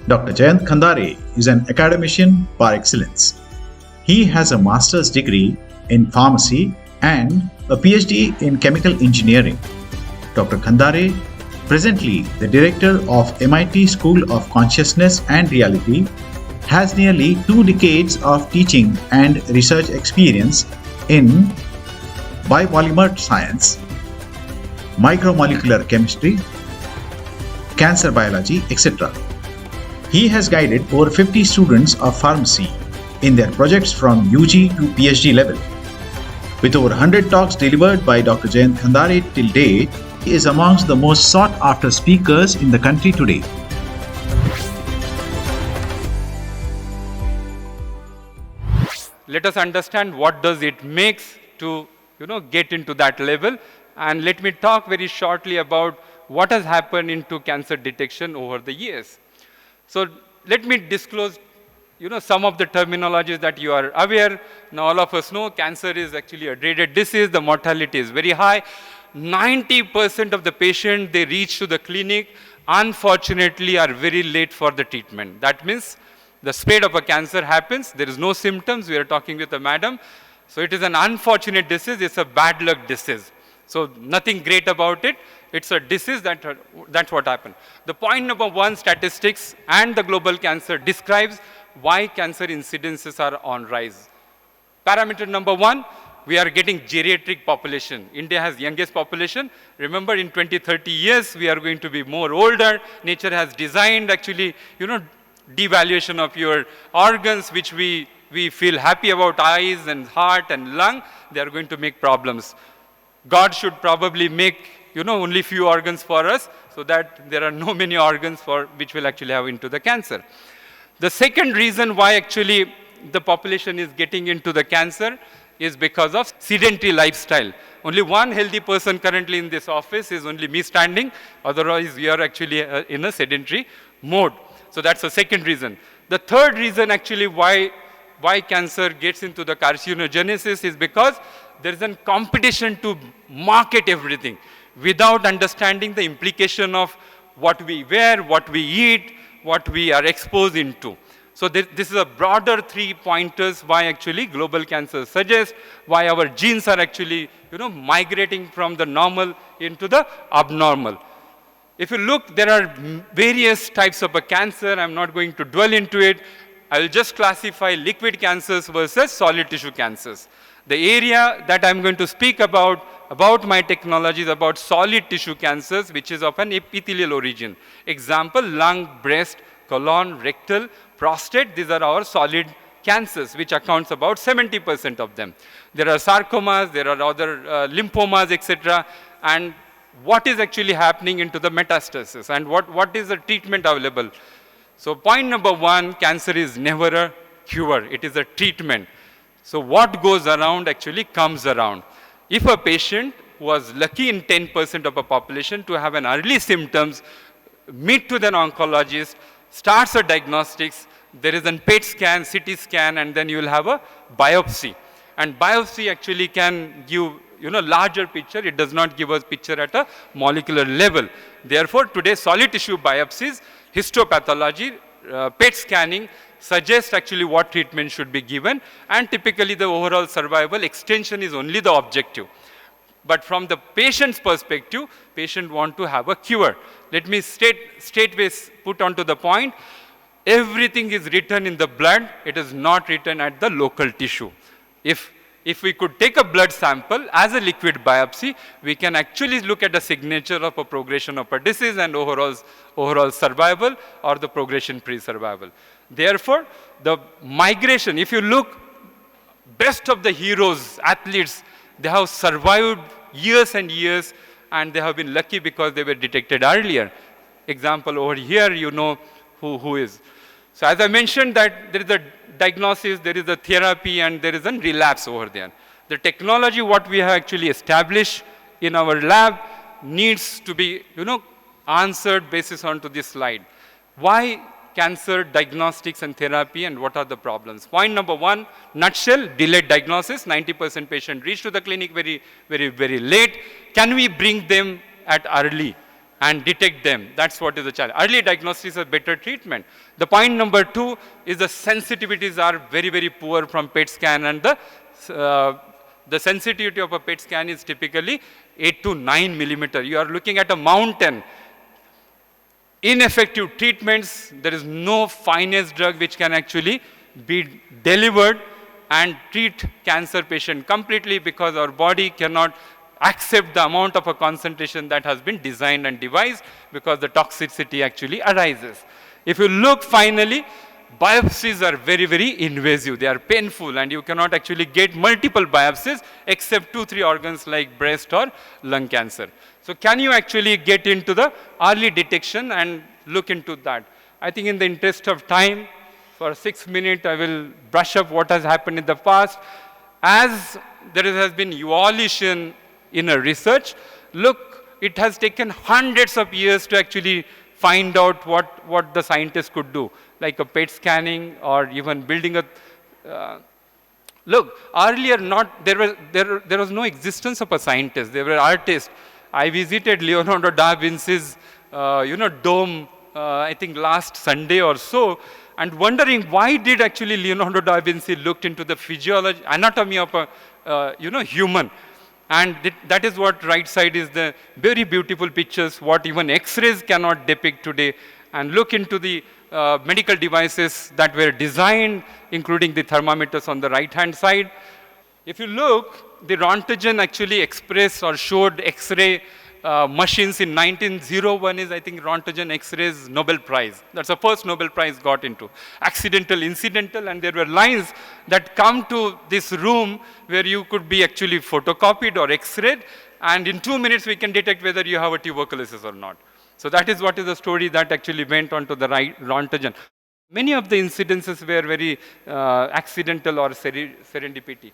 Dr. Jayant Khandare is an academician par excellence. He has a master's degree in pharmacy and a PhD in chemical engineering. Dr. Khandare, presently the director of MIT School of Consciousness and Reality, has nearly 2 decades of teaching and research experience in Bi-polymer science, micromolecular chemistry, cancer biology, etc. He has guided over 50 students of pharmacy in their projects from UG to PhD level. With over 100 talks delivered by Dr. Jayant Khandare till date, he is amongst the most sought after speakers in the country today. Let us understand what does it makes to get into that level, and let me talk very shortly about what has happened into cancer detection over the years. So let me disclose some of the terminologies that you are aware. Now all of us know cancer is actually a dreaded disease. The mortality is very high. 90% of the patients they reach to the clinic unfortunately are very late for the treatment. That means the spread of a cancer happens, there is no symptoms, we are talking with a madam. So it is an unfortunate disease, it's a bad luck disease. So nothing great about it, it's a disease, that's what happened. The point number 1, statistics and the global cancer describes why cancer incidences are on rise. Parameter number 1, we are getting geriatric population. India has youngest population. Remember in 20-30 years, we are going to be more older. Nature has designed actually, devaluation of your organs, which we feel happy about, eyes and heart and lung, they are going to make problems. God should probably make, only few organs for us, so that there are no many organs for which will actually have into the cancer. The second reason why actually the population is getting into the cancer is because of sedentary lifestyle. Only one healthy person currently in this office is only me standing, otherwise we are actually in a sedentary mode. So that's the second reason. The third reason actually why cancer gets into the carcinogenesis is because there is a competition to market everything without understanding the implication of what we wear, what we eat, what we are exposed into. So this is a broader 3 pointers why actually global cancer suggests why our genes are actually migrating from the normal into the abnormal. If you look, there are various types of a cancer. I'm not going to dwell into it. I will just classify liquid cancers versus solid tissue cancers. The area that I'm going to speak about my technology is about solid tissue cancers, which is of an epithelial origin. Example, lung, breast, colon, rectal, prostate, these are our solid cancers, which accounts about 70% of them. There are sarcomas, there are other lymphomas, etc. And what is actually happening into the metastasis and what is the treatment available. So point number 1, cancer is never a cure, it is a treatment. So what goes around actually comes around. If a patient was lucky in 10% of a population to have an early symptoms, meet to an oncologist, starts a diagnostics, there is a PET scan, CT scan, and then you will have a biopsy. And biopsy actually can give larger picture. It does not give us picture at a molecular level. Therefore, today solid tissue biopsies, histopathology, PET scanning suggest actually what treatment should be given, and typically the overall survival extension is only the objective. But from the patient's perspective, patient want to have a cure. Let me straightway put onto the point, everything is written in the blood, it is not written at the local tissue. If we could take a blood sample as a liquid biopsy, we can actually look at the signature of a progression of a disease and overall survival or the progression-free survival. Therefore, the migration, if you look, best of the heroes, athletes, they have survived years and years, and they have been lucky because they were detected earlier. Example over here, who is. So as I mentioned that there is a diagnosis, there is a therapy, and there is a relapse over there. The technology what we have actually established in our lab needs to be answered basis onto this slide. Why cancer diagnostics and therapy, and what are the problems? Point number 1, nutshell, delayed diagnosis. 90% patient reach to the clinic very late. Can we bring them at early? and detect them. That's what is the challenge. Early diagnosis is a better treatment. The point number 2 is the sensitivities are very, very poor from PET scan, and the sensitivity of a PET scan is typically 8 to 9 millimeter. You are looking at a mountain. Ineffective treatments, there is no finest drug which can actually be delivered and treat cancer patient completely, because our body cannot accept the amount of a concentration that has been designed and devised, because the toxicity actually arises. If you look finally, biopsies are very, very invasive. They are painful, and you cannot actually get multiple biopsies except 2-3 organs like breast or lung cancer. So can you actually get into the early detection and look into that? I think in the interest of time, for 6 minutes, I will brush up what has happened in the past. As there has been evolution in a research, look, it has taken hundreds of years to actually find out what the scientists could do, like a PET scanning or even building a look, earlier there was no existence of a scientist. There were artists. I visited Leonardo da Vinci's dome, I think last Sunday or so, and wondering why did actually Leonardo da Vinci looked into the physiology, anatomy of a human. And that is what right side is, the very beautiful pictures, what even X-rays cannot depict today. And look into the medical devices that were designed, including the thermometers on the right-hand side. If you look, the Rontgen actually expressed or showed X-ray machines in 1901 is, I think, Rontgen X-rays Nobel Prize. That's the first Nobel Prize got into. Accidental, incidental, and there were lines that come to this room where you could be actually photocopied or X-rayed, and in 2 minutes we can detect whether you have a tuberculosis or not. So that is what is the story that actually went on to the Rontgen. Many of the incidences were very accidental or serendipity.